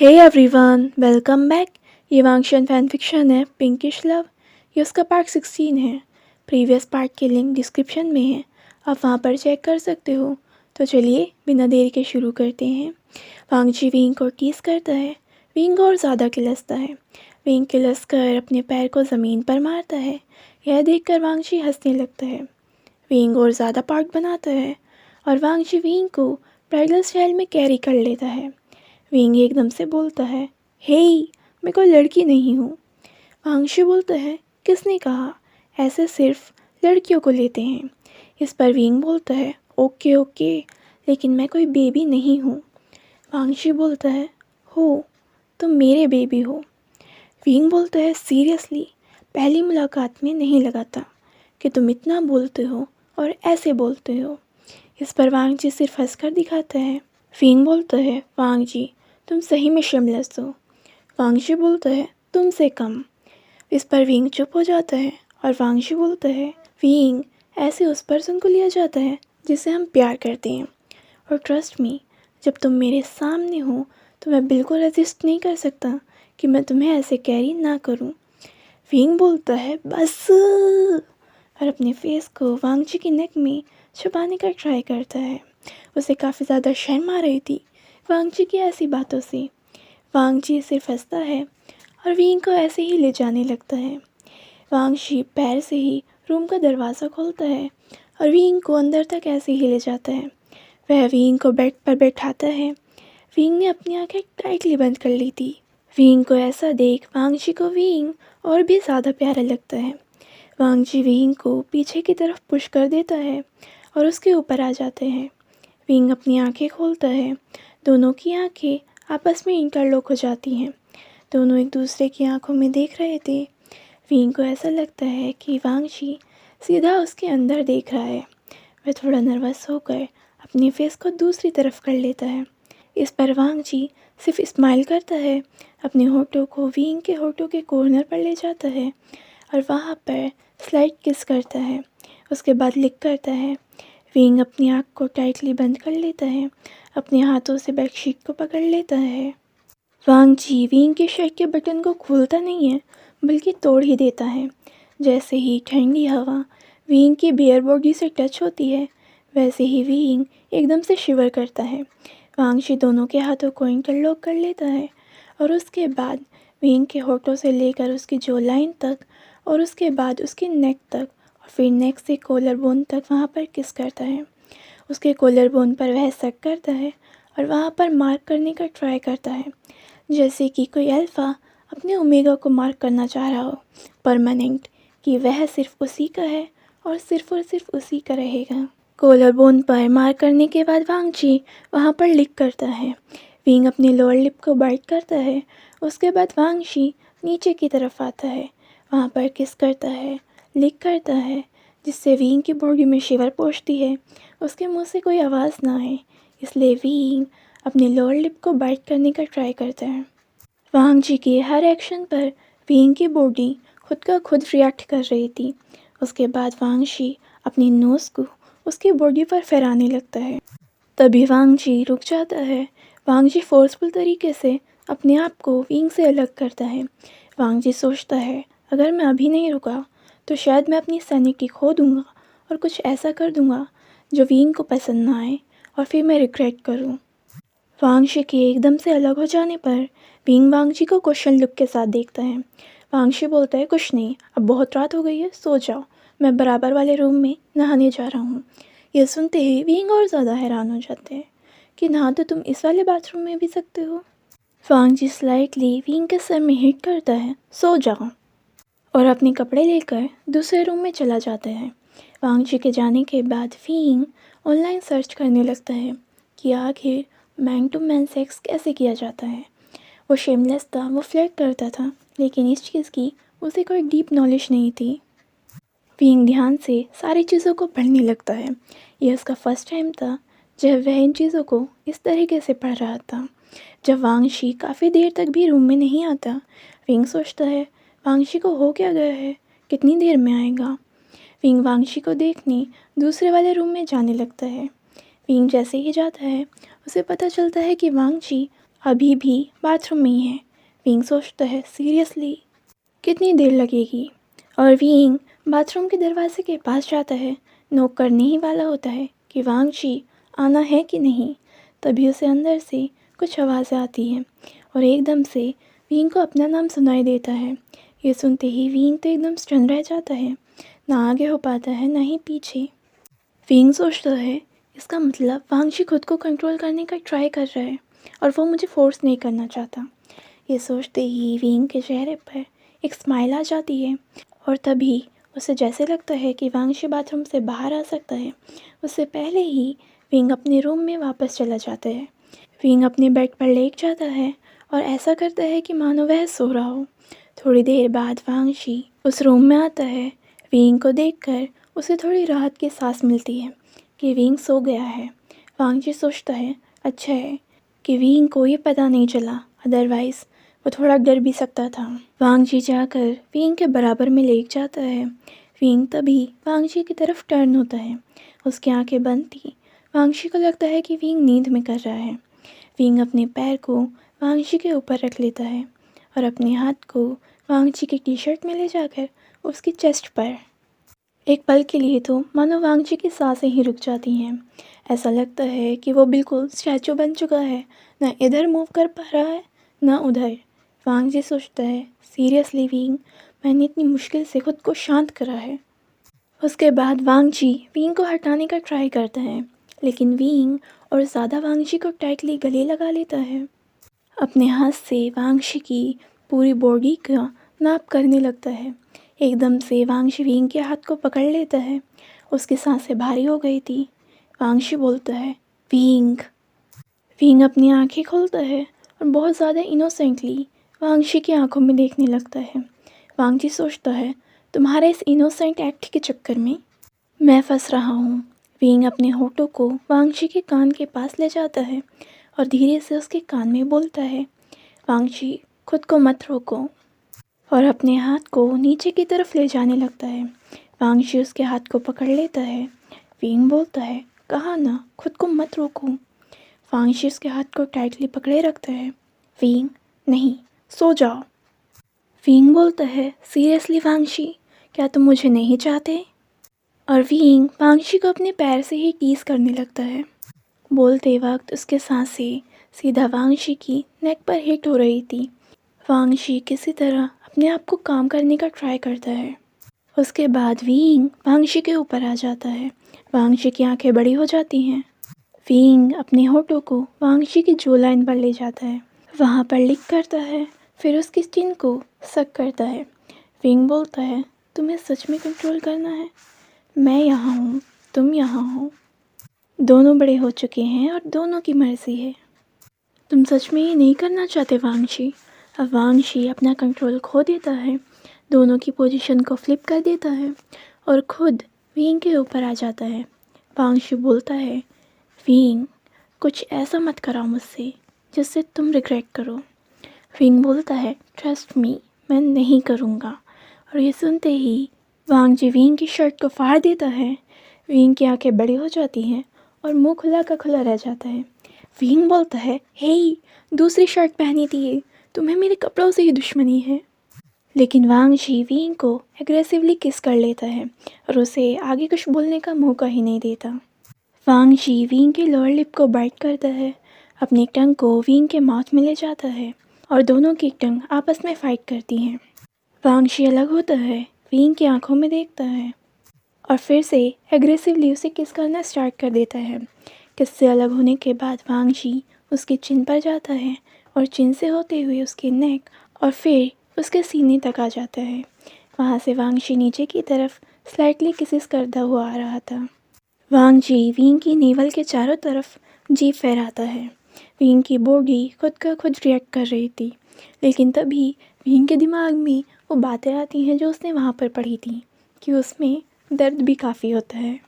Hey everyone, welcome back. ये वांगशन fan fiction है pinkish love. ये उसका पार्ट 16 है। प्रीवियस पार्ट के लिंक डिस्क्रिप्शन में है, आप वहाँ पर चेक कर सकते हो। तो चलिए बिना देरी के शुरू करते हैं। वांगजी विंग को टीस करता है। विंग और ज़्यादा किलसता है। विंग किलस कर अपने पैर को ज़मीन पर मारता है। यह देखकर वांगजी हंसने लगता है। विंग और ज़्यादा पार्ट बनाता है और वांगजी विंग को ब्राइडल स्टाइल में कैरी कर लेता है। विंग एकदम से बोलता है, हे, मैं कोई लड़की नहीं हूँ। वांगशी बोलता है, किसने कहा? ऐसे सिर्फ लड़कियों को लेते हैं। इस पर विंग बोलता है, ओके ओके, लेकिन मैं कोई बेबी नहीं हूँ। वांगशी बोलता है, हो, तुम मेरे बेबी हो। विंग बोलता है, सीरियसली, पहली मुलाकात में नहीं लगा था कि तुम इतना बोलते हो और ऐसे बोलते हो। इस पर वांगजी सिर्फ हंसकर दिखाता है। विंग बोलता है, वांगजी, तुम सही में शेमलेस हो। वांगजी बोलता है, तुमसे कम। इस पर विंग चुप हो जाता है और वांगजी बोलता है, विंग, ऐसे उस पर्सन को लिया जाता है जिसे हम प्यार करते हैं। और ट्रस्ट मी, जब तुम मेरे सामने हो तो मैं बिल्कुल रेजिस्ट नहीं कर सकता कि मैं तुम्हें ऐसे कैरी ना करूं। विंग बोलता है, बस, और अपने फेस को वांगजी की नेक में छुपाने का ट्राई करता है। उसे काफ़ी ज़्यादा शर्म आ रही थी वांगजी की ऐसी बातों से। वांगजी सिर्फ हंसता है और विंग को ऐसे ही ले जाने लगता है। वांगजी पैर से ही रूम का दरवाज़ा खोलता है और विंग को अंदर तक ऐसे ही ले जाता है। वह विंग को बेड पर बैठाता है। विंग ने अपनी आंखें टाइटली बंद कर ली थी। विंग को ऐसा देख वांगजी को विंग और भी ज़्यादा प्यारा लगता है। वांगजी विंग को पीछे की तरफ पुश कर देता है और उसके ऊपर आ जाते हैं। विंग अपनी आंखें खोलता है। दोनों की आंखें आपस में इंटरलॉक हो जाती हैं। दोनों एक दूसरे की आंखों में देख रहे थे। विंग को ऐसा लगता है कि वांगजी सीधा उसके अंदर देख रहा है। वह थोड़ा नर्वस होकर अपने फेस को दूसरी तरफ कर लेता है। इस पर वांगजी सिर्फ स्माइल करता है, अपने होठों को विंग के होठों के कॉर्नर पर ले जाता है और वहाँ पर स्लाइड किस करता है। उसके बाद लिक करता है। विंग अपनी आँख को टाइटली बंद कर लेता है, अपने हाथों से बेडशीट को पकड़ लेता है। वांगजी विंग के शर्ट के बटन को खोलता नहीं है, बल्कि तोड़ ही देता है। जैसे ही ठंडी हवा विंग की बेयर बॉडी से टच होती है, वैसे ही विंग एकदम से शिवर करता है। वांगजी दोनों के हाथों को इंटरलॉक कर लेता है और उसके बाद विंग के होठों से लेकर उसकी जो लाइन तक और उसके बाद उसकी नेक तक और फिर नेक से कॉलर बोन तक वहाँ पर किस करता है। उसके कॉलर बोन पर वह सक करता है और वहाँ पर मार्क करने का ट्राई करता है, जैसे कि कोई अल्फ़ा अपने ओमेगा को मार्क करना चाह रहा हो, परमानेंट, कि वह सिर्फ उसी का है और सिर्फ उसी का रहेगा। कॉलर बोन पर मार्क करने के बाद वांगजी वहाँ पर लिक करता है। विंग अपनी लोअर लिप को बाइट करता है। उसके बाद वांगजी नीचे की तरफ आता है, वहाँ पर किस करता है, लिक करता है, जिससे विंग की बॉडी में शिवर पहुँचती है। उसके मुंह से कोई आवाज़ ना आए, इसलिए विंग अपनी लोअर लिप को बाइट करने का ट्राई करता है। वांगजी के हर एक्शन पर विंग की बॉडी खुद का खुद रिएक्ट कर रही थी। उसके बाद वांगजी अपनी नोज़ को उसकी बॉडी पर फहराने लगता है। तभी वांगजी रुक जाता है। वांगजी फोर्सफुल तरीके से अपने आप को विंग से अलग करता है। वांगजी सोचता है, अगर मैं अभी नहीं रुका तो शायद मैं अपनी सैनिटी खो दूंगा और कुछ ऐसा कर दूंगा जो विंग को पसंद ना आए और फिर मैं रिग्रेट करूं। वांगशी के एकदम से अलग हो जाने पर विंग वांगजी को क्वेश्चन लुक के साथ देखता है। वांगशी बोलता है, कुछ नहीं, अब बहुत रात हो गई है, सो जाओ, मैं बराबर वाले रूम में नहाने जा रहा हूँ। यह सुनते ही विंग और ज़्यादा हैरान हो जाते हैं कि नहा तो तुम इस वाले बाथरूम में भी सकते हो। वांगजी स्लाइटली विंग के सर में हिट करता है, सो जाओ, और अपने कपड़े लेकर दूसरे रूम में चला जाता है। वांगजी के जाने के बाद विंग ऑनलाइन सर्च करने लगता है कि आखिर मैन टू मैन सेक्स कैसे किया जाता है। वो शेमलेस था, वो फ्लर्ट करता था, लेकिन इस चीज़ की उसे कोई डीप नॉलेज नहीं थी। विंग ध्यान से सारी चीज़ों को पढ़ने लगता है। यह उसका फर्स्ट टाइम था जब वह इन चीज़ों को इस तरीके से पढ़ रहा था। जब वांगशी काफ़ी देर तक भी रूम में नहीं आता, विंग सोचता है, वांगशी को हो क्या गया है, कितनी देर में आएगा। विंग वांगशी को देखने दूसरे वाले रूम में जाने लगता है। विंग जैसे ही जाता है, उसे पता चलता है कि वांगजी अभी भी बाथरूम में ही है। विंग सोचता है, सीरियसली कितनी देर लगेगी? और विंग बाथरूम के दरवाजे के पास जाता है, नॉक करने ही वाला होता है कि वांगची आना है कि नहीं। तभी उसे अंदर से कुछ आवाज़ें आती हैं और एकदम से विंग को अपना नाम सुनाई देता है। ये सुनते ही विंग तो एकदम स्टन रह जाता है, ना आगे हो पाता है ना ही पीछे। विंग सोचता है, इसका मतलब वांगची खुद को कंट्रोल करने का ट्राई कर रहा है और वो मुझे फोर्स नहीं करना चाहता। ये सोचते ही विंग के चेहरे पर एक स्माइल आ जाती है और तभी उसे जैसे लगता है कि वांगची बाथरूम से बाहर आ सकता है, उससे पहले ही विंग अपने रूम में वापस चला जाता है। विंग अपने बेड पर लेट जाता है और ऐसा करता है कि मानो वह सो रहा हो। थोड़ी देर बाद वांगची उस रूम में आता है। विंग को देखकर उसे थोड़ी राहत की सांस मिलती है कि विंग सो गया है। वांगची सोचता है, अच्छा है कि विंग को ये पता नहीं चला, अदरवाइज़ वो थोड़ा डर भी सकता था। वांगची जाकर विंग के बराबर में लेट जाता है। विंग तभी वांगची की तरफ टर्न होता है। उसकी आंखें बंद थी। वांगची को लगता है कि विंग नींद में कर रहा है। विंग अपने पैर को वांगची के ऊपर रख लेता है और अपने हाथ को वांगची की टी शर्ट में ले जाकर उसकी चेस्ट पर। एक पल के लिए तो मानो वांगची की सांसें ही रुक जाती हैं। ऐसा लगता है कि वो बिल्कुल स्टैचू बन चुका है, ना इधर मूव कर पा रहा है ना उधर। वांगची सोचता है, सीरियसली विंग, मैंने इतनी मुश्किल से खुद को शांत करा है। उसके बाद वांगची विंग को हटाने का ट्राई करता है, लेकिन विंग और ज़्यादा वांगची को टाइटली गले लगा लेता है। अपने हाथ से वांगची की पूरी बॉडी का नाप करने लगता है। एकदम से वांगची विंग के हाथ को पकड़ लेता है। उसकी सांसें भारी हो गई थी। वांगची बोलता है, विंग। विंग अपनी आंखें खोलता है और बहुत ज़्यादा इनोसेंटली वांगची की आंखों में देखने लगता है। वांगची सोचता है, तुम्हारे इस इनोसेंट एक्ट के चक्कर में मैं फंस रहा हूँ। विंग अपने होठों को वांगची के कान के पास ले जाता है और धीरे से उसके कान में बोलता है, वांगची खुद को मत रोको, और अपने हाथ को नीचे की तरफ ले जाने लगता है। वांगची उसके हाथ को पकड़ लेता है। विंग बोलता है, कहा ना खुद को मत रोको। वांगची उसके हाथ को टाइटली पकड़े रखता है। विंग, नहीं, सो जाओ। विंग बोलता है, सीरियसली वांगची, क्या तुम मुझे नहीं चाहते? और विंग वांगची को अपने पैर से ही टीज करने लगता है। बोलते वक्त उसके सांसें सीधा वांगची की नेक पर हिट हो रही थी। वांगची किसी तरह अपने आप को काम करने का ट्राई करता है। उसके बाद विंग वांगची के ऊपर आ जाता है। वांगची की आंखें बड़ी हो जाती हैं। विंग अपने होठों को वांगची की जो लाइन पर ले जाता है, वहाँ पर लिक करता है, फिर उसकी स्किन को सक करता है। विंग बोलता है, तुम्हें सच में कंट्रोल करना है? मैं यहाँ हूँ, तुम यहाँ हो, दोनों बड़े हो चुके हैं और दोनों की मर्जी है। तुम सच में ये नहीं करना चाहते वांगची? अब वांगची अपना कंट्रोल खो देता है, दोनों की पोजीशन को फ्लिप कर देता है और खुद विंग के ऊपर आ जाता है। वांगची बोलता है, विंग, कुछ ऐसा मत कराओ मुझसे जिससे तुम रिग्रेट करो। विंग बोलता है, ट्रस्ट मी, मैं नहीं करूँगा। और ये सुनते ही वांगची विंग की शर्ट को फाड़ देता है। विंग की आंखें बड़ी हो जाती हैं और मुंह खुला का खुला रह जाता है। विंग बोलता है, हे, दूसरी शर्ट पहनी थी, तुम्हें मेरे कपड़ों से ही दुश्मनी है। लेकिन वांगची विंग को एग्रेसिवली किस कर लेता है और उसे आगे कुछ बोलने का मौका ही नहीं देता। वांगची विंग के लोअर लिप को बाइट करता है, अपनी टंग को विंग के माउथ में ले जाता है और दोनों की टंग आपस में फाइट करती हैं। वांगची अलग होता है, विंग की आंखों में देखता है और फिर से एग्रेसिवली उसे किस करना स्टार्ट कर देता है। किस से अलग होने के बाद वांगची उसके चिन पर जाता है और चिन से होते हुए उसके नेक और फिर उसके सीने तक आ जाता है। वहाँ से वांगची नीचे की तरफ स्लाइटली किसिस करता हुआ आ रहा था। वांगची विंग की नेवल के चारों तरफ जीभ फहराता है। विंग की बॉडी खुद का खुद रिएक्ट कर रही थी, लेकिन तभी विंग के दिमाग में वो बातें आती हैं जो उसने वहाँ पर पढ़ी थी कि उसमें दर्द भी काफ़ी होता है।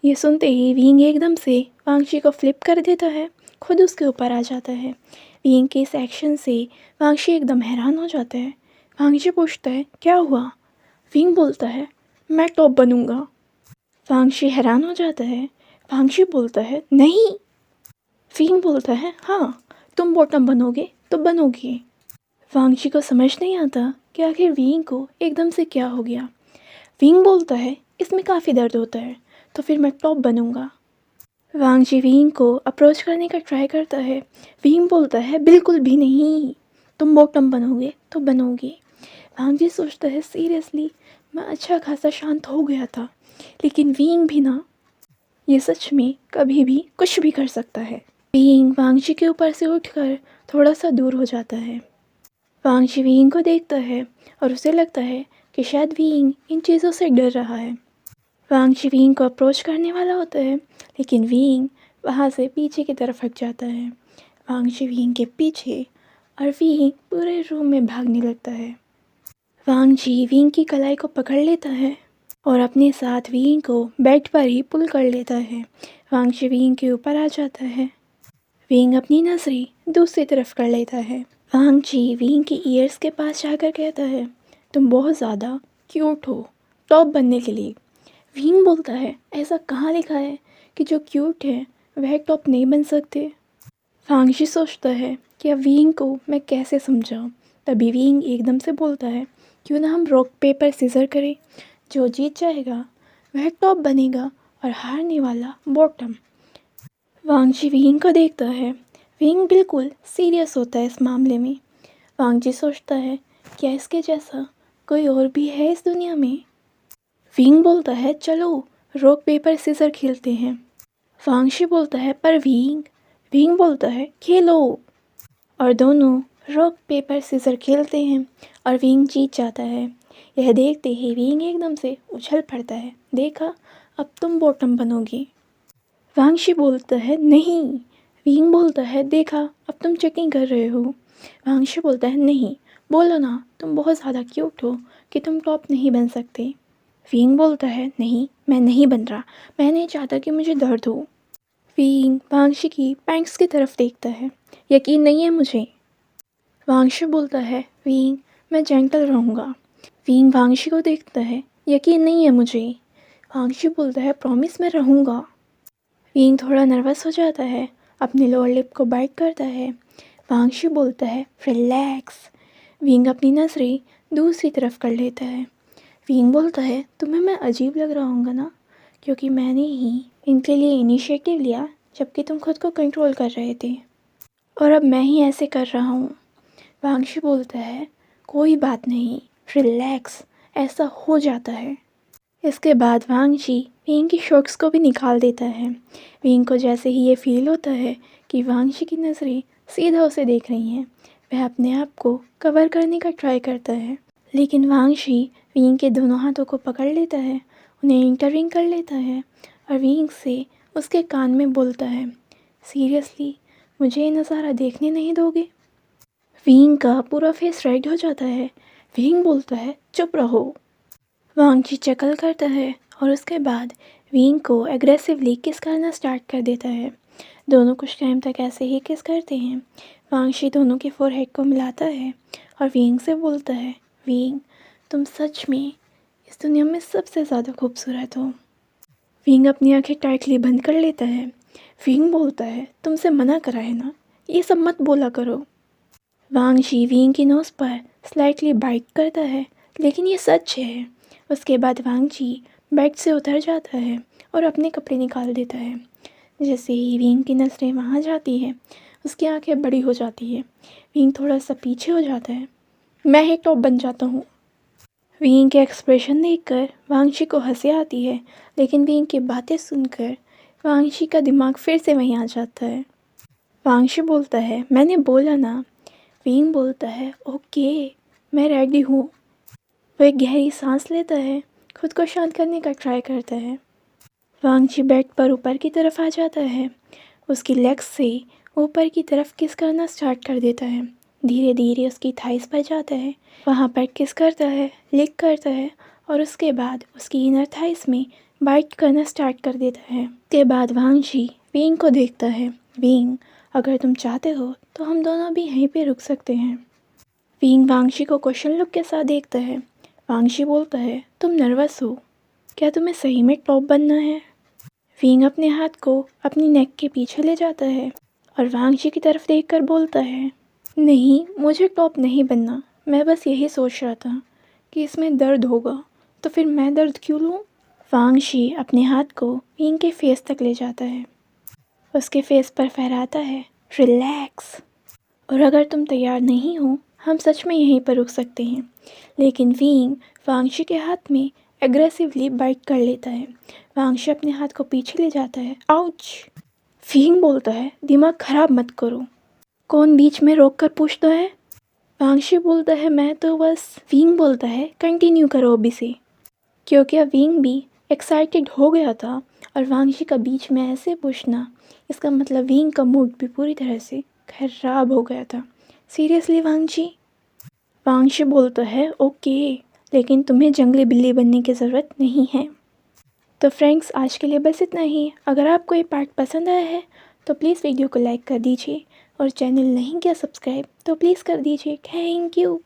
ये सुनते ही विंग एकदम से वांगची को फ्लिप कर देता है, खुद उसके ऊपर आ जाता है। विंग के इस एक्शन से वांगची एकदम हैरान हो जाता है। वांगची पूछता है, क्या हुआ? विंग बोलता है, मैं टॉप बनूंगा। वांगची हैरान हो जाता है। वांगची बोलता है, नहीं। विंग बोलता है, हाँ, तुम बॉटम बनोगे तो बनोगे। वांगची को समझ नहीं आता कि आखिर विंग को एकदम से क्या हो गया। विंग बोलता है इसमें काफ़ी दर्द होता है, तो फिर मैं टॉप बनूंगा। वांगची विंग को अप्रोच करने का ट्राई करता है। विंग बोलता है बिल्कुल भी नहीं, तुम बॉटम बनोगे तो बनोगे। वांगची सोचता है सीरियसली, मैं अच्छा खासा शांत हो गया था, लेकिन विंग भी ना, ये सच में कभी भी कुछ भी कर सकता है। विंग वांगची के ऊपर से उठकर थोड़ा सा दूर हो जाता है। वांगची विंग को देखता है और उसे लगता है कि शायद विंग इन चीज़ों से डर रहा है। वांगची विंग को अप्रोच करने वाला होता है, लेकिन विंग वहाँ से पीछे की तरफ हट जाता है। वांगची विंग के पीछे और विंग पूरे रूम में भागने लगता है। वांगची विंग की कलाई को पकड़ लेता है और अपने साथ विंग को बेड पर ही पुल कर लेता है। वांगची विंग के ऊपर आ जाता है। विंग अपनी नजरें दूसरी तरफ कर लेता है। वांगची विंग की ईयर्स के पास जाकर कहता है, तुम बहुत ज़्यादा क्यूट हो टॉप बनने के लिए। विंग बोलता है ऐसा कहाँ लिखा है कि जो क्यूट है वह टॉप नहीं बन सकते। वांगची सोचता है कि अब विंग को मैं कैसे समझाऊं। तभी विंग एकदम से बोलता है, क्यों ना हम रॉक पेपर सीजर करें, जो जीत जाएगा वह टॉप बनेगा और हारने वाला बॉटम। वांगची विंग को देखता है। विंग बिल्कुल सीरियस होता है इस मामले में। वांगची सोचता है क्या इसके जैसा कोई और भी है इस दुनिया में। विंग बोलता है चलो रॉक पेपर सीजर खेलते हैं। वांगची बोलता है पर विंग। विंग बोलता है खेलो, और दोनों रॉक पेपर सीजर खेलते हैं और विंग जीत जाता है। यह देखते ही विंग एकदम से उछल पड़ता है, देखा अब तुम बॉटम बनोगी। वांगची बोलता है नहीं। विंग बोलता है देखा अब तुम चेकिंग कर रहे हो। वांगची बोलता है नहीं, बोलो ना तुम बहुत ज़्यादा क्यूट हो कि तुम टॉप नहीं बन सकते। विंग बोलता है नहीं मैं नहीं बन रहा, मैं नहीं चाहता कि मुझे दर्द हो। विंग वांगची की पैंट्स की तरफ देखता है, यकीन नहीं है मुझे। वांगची बोलता है विंग मैं जेंटल रहूँगा। विंग वांगची को देखता है, यकीन नहीं है मुझे। वांगची बोलता है प्रॉमिस मैं रहूँगा। विंग थोड़ा नर्वस हो जाता है, अपनी लोअर लिप को बाइट करता है। वांगची बोलता है रिलैक्स। विंग अपनी नज़रें दूसरी तरफ कर लेता है। विंग बोलता है तुम्हें मैं अजीब लग रहा हूँगा ना, क्योंकि मैंने ही इनके लिए इनिशिएटिव लिया जबकि तुम खुद को कंट्रोल कर रहे थे, और अब मैं ही ऐसे कर रहा हूँ। वांगची बोलता है कोई बात नहीं, रिलैक्स, ऐसा हो जाता है। इसके बाद वांगची विंग की शॉर्ट्स को भी निकाल देता है। विंग को जैसे ही ये फील होता है कि वांगची की नज़रें सीधा उसे देख रही हैं, वह अपने आप को कवर करने का ट्राई करता है, लेकिन वांगची विंग के दोनों हाथों को पकड़ लेता है, उन्हें इंटरविंग कर लेता है और विंग से उसके कान में बोलता है सीरियसली मुझे ये नज़ारा देखने नहीं दोगे। विंग का पूरा फेस रेड हो जाता है। विंग बोलता है चुप रहो। वांगची चकल करता है और उसके बाद विंग को एग्रेसिवली किस करना स्टार्ट कर देता है। दोनों कुछ टाइम तक ऐसे ही किस करते हैं। वांगची दोनों के फोरहेड को मिलाता है और विंग से बोलता है विंग तुम सच में इस दुनिया में सबसे ज़्यादा खूबसूरत हो। विंग अपनी आंखें टाइटली बंद कर लेता है। विंग बोलता है तुमसे मना करा है ना, ये सब मत बोला करो। वांगची विंग की नोज़ पर स्लाइटली बाइट करता है, लेकिन ये सच है। उसके बाद वांगची बेड से उतर जाता है और अपने कपड़े निकाल देता है। जैसे ही विंग की नज़रें वहाँ जाती हैं, उसकी आंखें बड़ी हो जाती है। विंग थोड़ा सा पीछे हो जाता है, मैं ही टॉप बन जाता हूँ। विंग के एक्सप्रेशन देखकर वांगची को हंसी आती है, लेकिन विंग की बातें सुनकर वांगची का दिमाग फिर से वहीं आ जाता है। वांगची बोलता है मैंने बोला ना। विंग बोलता है ओके मैं रेडी हूँ। वो एक गहरी सांस लेता है, खुद को शांत करने का ट्राई करता है। वांगची बेड पर ऊपर की तरफ आ जाता है, उसकी लेग्स से ऊपर की तरफ किस करना स्टार्ट कर देता है। धीरे धीरे उसकी थाइस पर जाता है, वहाँ पर किस करता है, लिक करता है और उसके बाद उसकी इनर थाइस में बाइट करना स्टार्ट कर देता है। उसके बाद वांगची विंग को देखता है, विंग अगर तुम चाहते हो तो हम दोनों भी यहीं पे रुक सकते हैं। विंग वांगची को क्वेश्चन लुक के साथ देखता है। वांगची बोलता है तुम नर्वस हो, क्या तुम्हें सही में टॉप बनना है। विंग अपने हाथ को अपनी नेक के पीछे ले जाता है और वांगजी की तरफ देखकर बोलता है, नहीं, मुझे टॉप नहीं बनना। मैं बस यही सोच रहा था कि इसमें दर्द होगा, तो फिर मैं दर्द क्यों लूँ। वांगजी अपने हाथ को विंग के फेस तक ले जाता है, उसके फेस पर फहराता है, रिलैक्स। और अगर तुम तैयार नहीं हो, हम सच में यहीं पर रुक सकते हैं। लेकिन विंग वांगजी के हाथ में एग्रेसिवली बाइट कर लेता है। वांगजी अपने हाथ को पीछे ले जाता है। आउच! विंग बोलता है, दिमाग खराब मत करो। कौन बीच में रोक कर पूछता है। वांगजी बोलता है, मैं तो बस। विंग बोलता है, कंटिन्यू करो अभी से। क्योंकि अब विंग भी एक्साइटेड हो गया था और वांगजी का बीच में ऐसे पूछना, इसका मतलब विंग का मूड भी पूरी तरह से खराब हो गया था। सीरियसली वांगजी? वांगजी बोलता है, ओके, लेकिन तुम्हें जंगली बिल्ली बनने की ज़रूरत नहीं है। तो फ्रेंड्स, आज के लिए बस इतना ही। अगर आपको ये पार्ट पसंद आया है तो प्लीज़ वीडियो को लाइक कर दीजिए और चैनल नहीं किया सब्सक्राइब तो प्लीज़ कर दीजिए। Thank you.